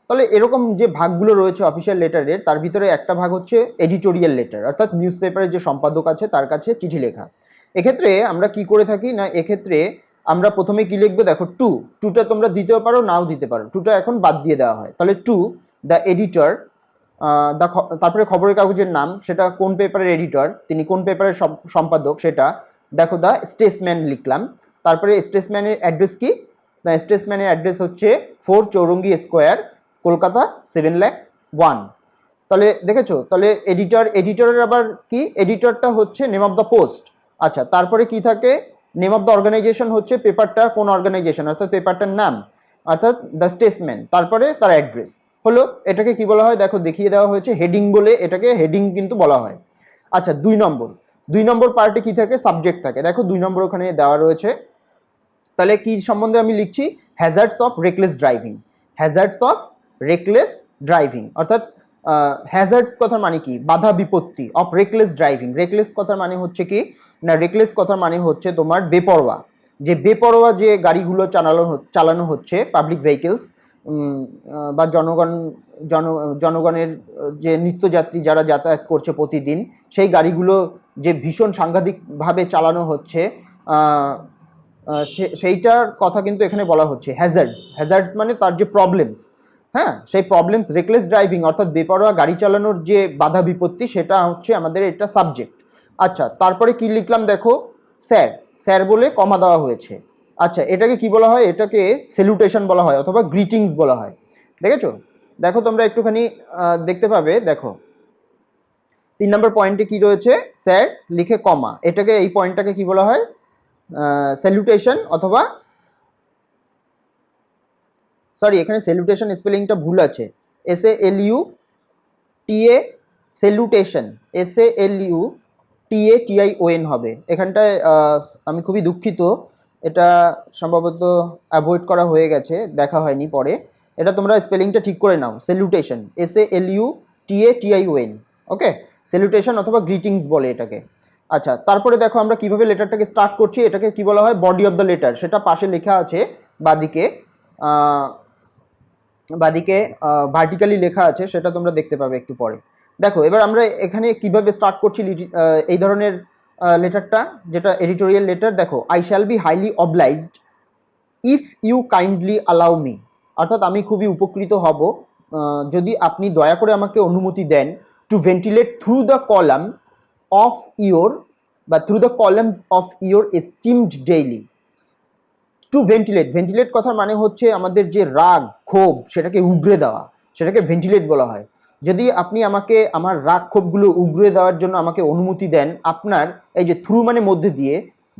তাহলে এরকম যে ভাগগুলো রয়েছে অফিসিয়াল লেটারের, তার ভিতরে একটা ভাগ হচ্ছে এডিটোরিয়াল লেটার, অর্থাৎ নিউজ পেপারের যে সম্পাদক আছে তার কাছে চিঠি লেখা। এক্ষেত্রে আমরা কি করে থাকি না, এক্ষেত্রে আমরা প্রথমে কি লিখবো, দেখো টুটা তোমরা দিতেও পারো, নাও দিতে পারো, টুটা এখন বাদ দিয়ে দেওয়া হয়। তাহলে টু দ্য এডিটর, তারপরে খবরের কাগজের নাম, সেটা কোন পেপারের এডিটর, তিনি কোন পেপারের সম্পাদক সেটা, দেখো দ্য স্টেটসম্যান লিখলাম। তারপরে স্টেটসম্যানের অ্যাড্রেস কি, দ্য স্টেটসম্যানের অ্যাড্রেস হচ্ছে 4 চৌরঙ্গি স্কোয়ার, কলকাতা 7,01,000। তাহলে দেখেছো, তাহলে এডিটরের আবার কি, এডিটরটা হচ্ছে নেম অফ দ্য পোস্ট। আচ্ছা, তারপরে কি থাকে, নেম অফ দ্য অর্গানাইজেশন হচ্ছে পেপারটা কোন অর্গানাইজেশন, অর্থাৎ পেপারটার নাম, অর্থাৎ দ্য স্টেটসম্যান, তারপরে তার অ্যাড্রেস হলো। এটাকে কি বলা হয়, দেখো দেখিয়ে দেওয়া হয়েছে হেডিং বলে, এটাকে হেডিং কিন্তু বলা হয়। আচ্ছা, 2 নম্বর পার্টে কি থাকে, সাবজেক্ট থাকে, দেখো 2 নম্বর ওখানে দেওয়া রয়েছে। তাহলে কি সম্বন্ধে আমি লিখছি, hazards of reckless driving, hazards of reckless driving, অর্থাৎ হ্যাজার্ডস কথার মানে কি, বাধা বিপত্তি, অফ রেকলেস ড্রাইভিং, রেকলেস কথার মানে হচ্ছে কি না, রেকলেস কথার মানে হচ্ছে তোমার বেপরোয়া, যে বেপরোয়া যে গাড়িগুলো চালানো হচ্ছে, পাবলিক ভেহিকেলস বা জনগণের যে নিত্যযাত্রী যারা যাতায়াত করছে প্রতিদিন, সেই গাড়িগুলো যে ভীষণ সাংঘাতিকভাবে চালানো হচ্ছে, সেইটার কথা কিন্তু এখানে বলা হচ্ছে। হ্যাজার্ডস মানে তার যে প্রবলেমস, হ্যাঁ, সেই প্রবলেমস, রেকলেস ড্রাইভিং অর্থাৎ বেপরোয়া গাড়ি চালানোর যে বাধা বিপত্তি, সেটা হচ্ছে আমাদের এটা সাবজেক্ট। আচ্ছা, তারপরে কি লিখলাম, দেখো স্যার বলে কমা দেওয়া হয়েছে। আচ্ছা, এটাকে কি বলা হয়, এটাকে স্যালুটেশন বলা হয় অথবা গ্রিটিংস বলা হয়। দেখেছো, দেখো তোমরা একটুখানি দেখতে পাবে, দেখো 3 নম্বর পয়েন্টে কি রয়েছে, স্যার লিখে কমা, এটাকে, এই পয়েন্টটাকে কি বলা হয়, স্যালুটেশন অথবা, সরি এখানে স্যালুটেশন স্পেলিংটা ভুল আছে, SALUTA, স্যালুটেশন, SALUTATION হবে এখানটায়। আমি খুবই দুঃখিত, এটা সম্ভবত অ্যাভয়েড করা হয়ে গেছে, দেখা হয়নি পরে। এটা তোমরা স্পেলিংটা ঠিক করে নাও, স্যালুটেশন, SALUTATION, ওকে, স্যালুটেশন অথবা গ্রিটিংস বলে এটাকে। আচ্ছা, তারপরে দেখো আমরা কিভাবে লেটারটাকে স্টার্ট করছি, এটাকে কি বলা হয়, বডি অফ দ্য লেটার, সেটা পাশে লেখা আছে বাদিকে, ভার্টিক্যালি লেখা আছে, সেটা তোমরা দেখতে পাবে একটু পরে। দেখো এবার আমরা এখানে কিভাবে স্টার্ট করছি এই ধরনের লেটারটা, যেটা এডিটোরিয়াল লেটার। দেখো, I shall be highly obliged if you kindly allow me, অর্থাৎ আমি খুবই উপকৃত হব যদি আপনি দয়া করে আমাকে অনুমতি দেন, to ventilate through the column of your, বা through the columns of your esteemed daily, to ventilate, ventilate কথার মানে হচ্ছে আমাদের যে রাগ ক্ষোভ সেটাকে উগরে দেওয়া, সেটাকে ভেন্টিলেট বলা হয়। যদি আপনি আমাকে আমার রাগ ক্ষোভগুলো উগরে দেওয়ার জন্য আমাকে অনুমতি দেন, আপনার এই যে থ্রু মানে মধ্যে দিয়ে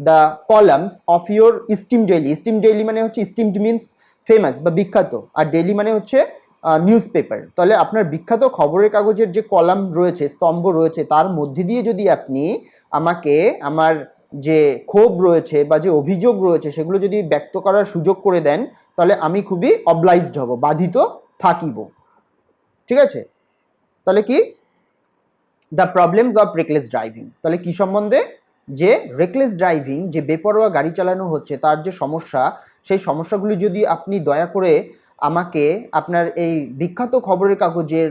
the columns of your steam daily, steam daily মানে হচ্ছে স্টিমড মিনস ফেমাস বা বিখ্যাত, আর ডেইলি মানে হচ্ছে নিউজ পেপার। তাহলে আপনার বিখ্যাত খবরের কাগজের যে কলাম রয়েছে, স্তম্ভ রয়েছে, তার মধ্যে দিয়ে যদি আপনি আমাকে আমার যে ক্ষোভ রয়েছে বা যে অভিযোগ রয়েছে সেগুলো যদি ব্যক্ত করার সুযোগ করে দেন, তাহলে আমি খুবই অবলাইজড হব, বাধিত থাকিব। ঠিক আছে, তাহলে কি the problems of reckless driving, তাহলে কি সম্বন্ধে, যে রেকলেস ড্রাইভিং, যে বেপরোয়া গাড়ি চালানো হচ্ছে তার যে সমস্যা, সেই সমস্যাগুলি যদি আপনি দয়া করে আমাকে আপনার এই বিখ্যাত খবরের কাগজের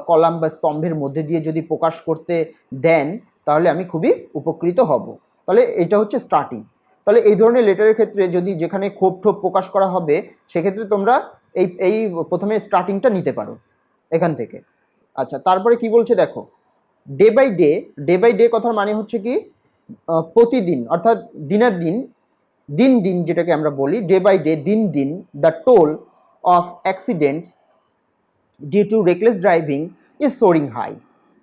কলাম বা স্তম্ভের মধ্যে দিয়ে যদি প্রকাশ করতে দেন, তাহলে আমি খুবই উপকৃত হব। তাহলে এটা হচ্ছে স্টার্টিং। তাহলে এই ধরনের লেটারের ক্ষেত্রে যদি যেখানে ক্ষোভ ঠোভ প্রকাশ করা হবে, সেক্ষেত্রে তোমরা এই প্রথমে স্টার্টিংটা নিতে পারো এখান থেকে। আচ্ছা, তারপরে কি বলছে দেখো, day by day, day by day কথার মানে হচ্ছে কি প্রতিদিন, অর্থাৎ দিনের দিন, দিন দিন যেটাকে আমরা বলি, ডে বাই ডে, দিন দিন, the toll of accidents due to reckless driving is soaring high.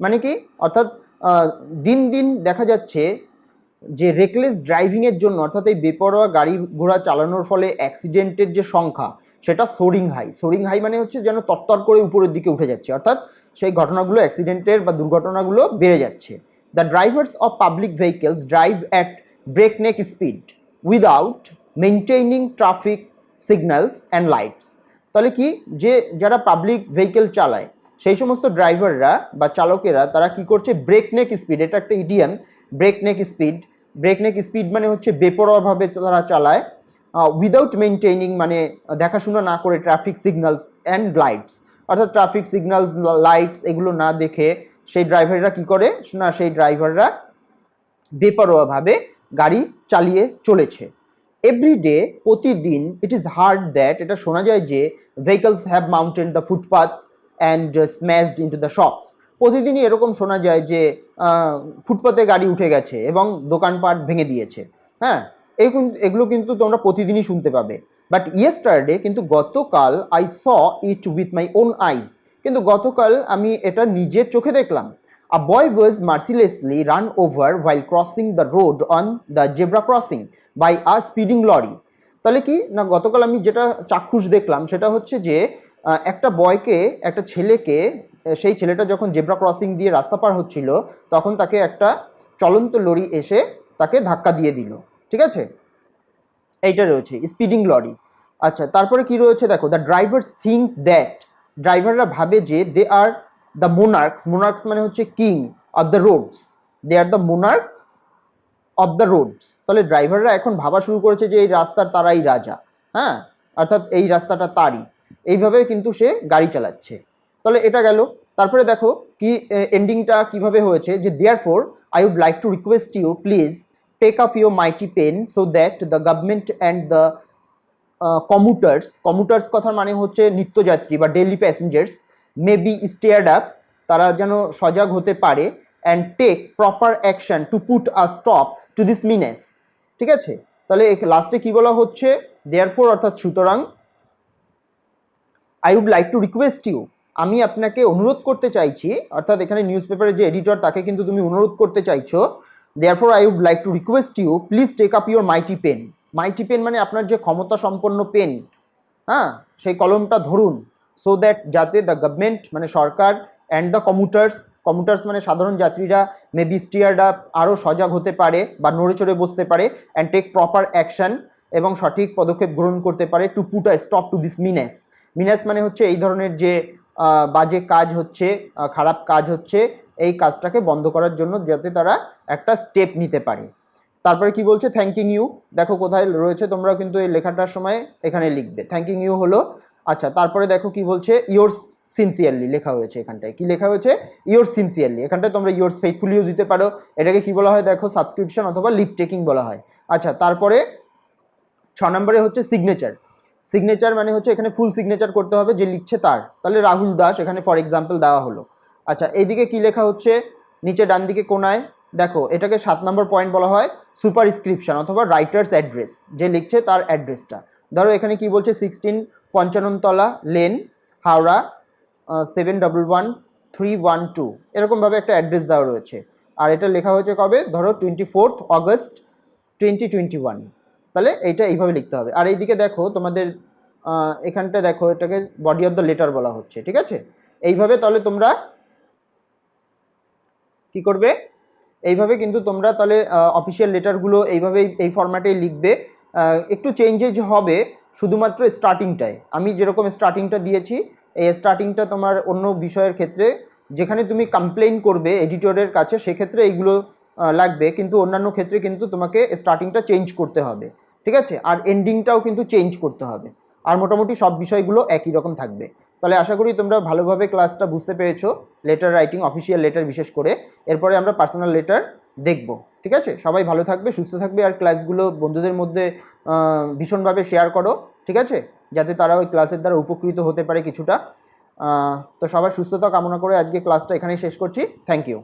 মানে কি, অর্থাৎ দিন দিন দেখা যাচ্ছে যে রেকলেস ড্রাইভিংয়ের জন্য, অর্থাৎ এই বেপরোয়া গাড়ি ঘোড়া চালানোর ফলে অ্যাক্সিডেন্টের যে সংখ্যা সেটা সোরিং হাই। সোরিং হাই মানে হচ্ছে যেন তরতর করে উপরের দিকে উঠে যাচ্ছে, অর্থাৎ সেই ঘটনাগুলো, অ্যাক্সিডেন্টের বা দুর্ঘটনাগুলো বেড়ে যাচ্ছে। The drivers of public vehicles drive at breakneck speed without maintaining traffic signals and lights. তাহলে কি, যে যারা পাবলিক ভেহিকেল চালায় সেই সমস্ত ড্রাইভাররা বা চালকেরা তারা কি করছে, ব্রেকনেক স্পিড, এটা একটা ইডিয়াম, ব্রেকনেক স্পিড, ব্রেকনেক স্পিড মানে হচ্ছে বেপরোয়াভাবে তারা চালায়, উইদাউট মেনটেইনিং মানে দেখাশোনা না করে, ট্রাফিক সিগন্যালস অ্যান্ড লাইটস, অর্থাৎ ট্রাফিক সিগন্যালস লাইটস এগুলো না দেখে সেই ড্রাইভাররা কি করে না, সেই ড্রাইভাররা বেপরোয়াভাবে গাড়ি চালিয়ে চলেছে। এভরিডে, প্রতিদিন, ইট ইজ হার্ড দ্যাট, এটা শোনা যায় যে vehicles have mountain the footpath and smashed into the shops. প্রতিদিনই এরকম শোনা যায় যে ফুটপাতে গাড়ি উঠে গেছে এবং দোকানপাট ভেঙে দিয়েছে। হ্যাঁ, এগুলো কিন্তু তোমরা প্রতিদিনই শুনতে পাবে। বাট ইয়েস্টারডে, কিন্তু গতকাল, I saw it with my own eyes, কিন্তু গতকাল আমি এটা নিজের চোখে দেখলাম। A boy was mercilessly run over while crossing the road on the zebra crossing by a speeding lorry. তাহলে কি না, গতকাল আমি যেটা চাক্ষুষ দেখলাম সেটা হচ্ছে যে একটা বয়কে, একটা ছেলেকে, সেই ছেলেটা যখন জেব্রা ক্রসিং দিয়ে রাস্তা পার হচ্ছিল তখন তাকে একটা চলন্ত লরি এসে তাকে ধাক্কা দিয়ে দিল। ঠিক আছে, এইটা রয়েছে স্পিডিং লরি। আচ্ছা, তারপরে কি রয়েছে দেখো, দ্য ড্রাইভার্স থিঙ্ক দ্যাট, ড্রাইভাররা ভাবে যে they are the monarchs, monarchs মানে হচ্ছে king of the roads, they are the monarch of the roads. তাহলে ড্রাইভাররা এখন ভাবা শুরু করেছে যে এই রাস্তার তারাই রাজা, হ্যাঁ, অর্থাৎ এই রাস্তাটা তারই, এইভাবে কিন্তু সে গাড়ি চালাচ্ছে। তাহলে এটা গেল। তারপরে দেখো কি এন্ডিংটা কিভাবে হয়েছে, যে therefore I would like to request you please take up your mighty pen so that the government and the commuters, commuters কথার মানে হচ্ছে নিত্যযাত্রী বা daily passengers, may be stirred up, তারা যেন সজাগ হতে পারে, and take proper action to put a stop to this menace. ঠিক আছে, তাহলে লাস্টে কি বলা হচ্ছে, দেয়ারফোর অর্থাৎ সুতরাং, I would like to request you, আমি আপনাকে অনুরোধ করতে চাইছি, অর্থাৎ এখানে নিউজ পেপারের যে এডিটর তাকে কিন্তু তুমি অনুরোধ করতে চাইছো। Therefore I would like to request you please take up your mighty pen, mighty pen মানে আপনার যে ক্ষমতা সম্পন্ন পেন, হ্যাঁ, সেই কলমটা ধরুন, সো দ্যাট, যাতে দ্য গভর্নমেন্ট মানে সরকার, অ্যান্ড দ্য কমুটার্স, কমুটার্স মানে সাধারণ যাত্রীরা, মে বি স্টিয়ার্ড আপ আরও সজাগ হতে পারে বা নড়ে চড়ে বসতে পারে, অ্যান্ড টেক প্রপার অ্যাকশন এবং সঠিক পদক্ষেপ গ্রহণ করতে পারে, to put a stop to this menace. Menace মানে হচ্ছে এই ধরনের যে বাজে কাজ হচ্ছে, খারাপ কাজ হচ্ছে, এই কাজটাকে বন্ধ করার জন্য যাতে তারা একটা স্টেপ নিতে পারে। তারপরে কি বলছে, থ্যাঙ্কিং ইউ, দেখো কোথায় রয়েছে, তোমরা কিন্তু এই লেখাটার সময় এখানে লিখবে, থ্যাঙ্কিং ইউ হলো। আচ্ছা, তারপরে দেখো কি বলছে, ইয়োর্স সিনসিয়ারলি লেখা হয়েছে, এখানটায় কি লেখা হয়েছে, ইয়োর্স সিনসিয়ারলি, এখানটায় তোমরা ইয়োর্স ফেইথফুলিও দিতে পারো, এটাকে কি বলা হয় দেখো, সাবস্ক্রিপশন অথবা লিপ টেকিং বলা হয়। আচ্ছা, তারপরে 6 নম্বরে হচ্ছে সিগনেচার, সিগনেচার মানে হচ্ছে এখানে ফুল সিগনেচার করতে হবে যে লিখছে তার, তাহলে রাহুল দাস এখানে ফর এক্সাম্পল দেওয়া হলো। আচ্ছা, এইদিকে কি লেখা হচ্ছে, নিচে ডান দিকে কোনায় দেখো, এটাকে 7 নম্বর পয়েন্ট বলা হয় সুপারস্ক্রিপশন অথবা রাইটার্স অ্যাড্রেস, যে লিখছে তার অ্যাড্রেসটা। ধরো এখানে কি বলছে 16 পঞ্চাননতলা লেন, হাওড়া 711312, এরকমভাবে একটা অ্যাড্রেস দেওয়া রয়েছে। আর এটা লেখা হয়েছে কবে, ধরো 24 অগস্ট 2021। তাহলে এইটা এইভাবে লিখতে হবে। আর এইদিকে দেখো তোমাদের এখানটা দেখো, এটাকে বডি অফ দ্য লেটার বলা হচ্ছে, ঠিক আছে। এইভাবে তাহলে তোমরা কি করবে, এইভাবে কিন্তু তোমরা তাহলে অফিসিয়াল লেটারগুলো এইভাবেই এই ফরম্যাটেই লিখবে। একটু চেঞ্জেস হবে শুধুমাত্র স্টার্টিংটায়। আমি যেরকম স্টার্টিংটা দিয়েছি, এই স্টার্টিংটা তোমার অন্য বিষয়ের ক্ষেত্রে যেখানে তুমি কমপ্লেন করবে এডিটরের কাছে সেক্ষেত্রে এইগুলো লাগবে, কিন্তু অন্যান্য ক্ষেত্রে কিন্তু তোমাকে স্টার্টিংটা চেঞ্জ করতে হবে, ঠিক আছে। আর এন্ডিংটাও কিন্তু চেঞ্জ করতে হবে। আর মোটামুটি সব বিষয়গুলো একই রকম থাকবে। তাহলে আশা করি তোমরা ভালোভাবে ক্লাসটা বুঝতে পেরেছো, লেটার রাইটিং, অফিসিয়াল লেটার বিশেষ করে। এরপরে আমরা পার্সোনাল লেটার দেখব, ঠিক আছে। সবাই ভালো থাকবে, সুস্থ থাকবে, আর ক্লাসগুলো বন্ধুদের মধ্যে ভীষণভাবে শেয়ার করো, ঠিক আছে, যাতে তারা ওই ক্লাসের দ্বারা উপকৃত হতে পারে কিছুটা। তো সবার সুস্থতা কামনা করে আজকে ক্লাসটা এখানেই শেষ করছি। Thank you.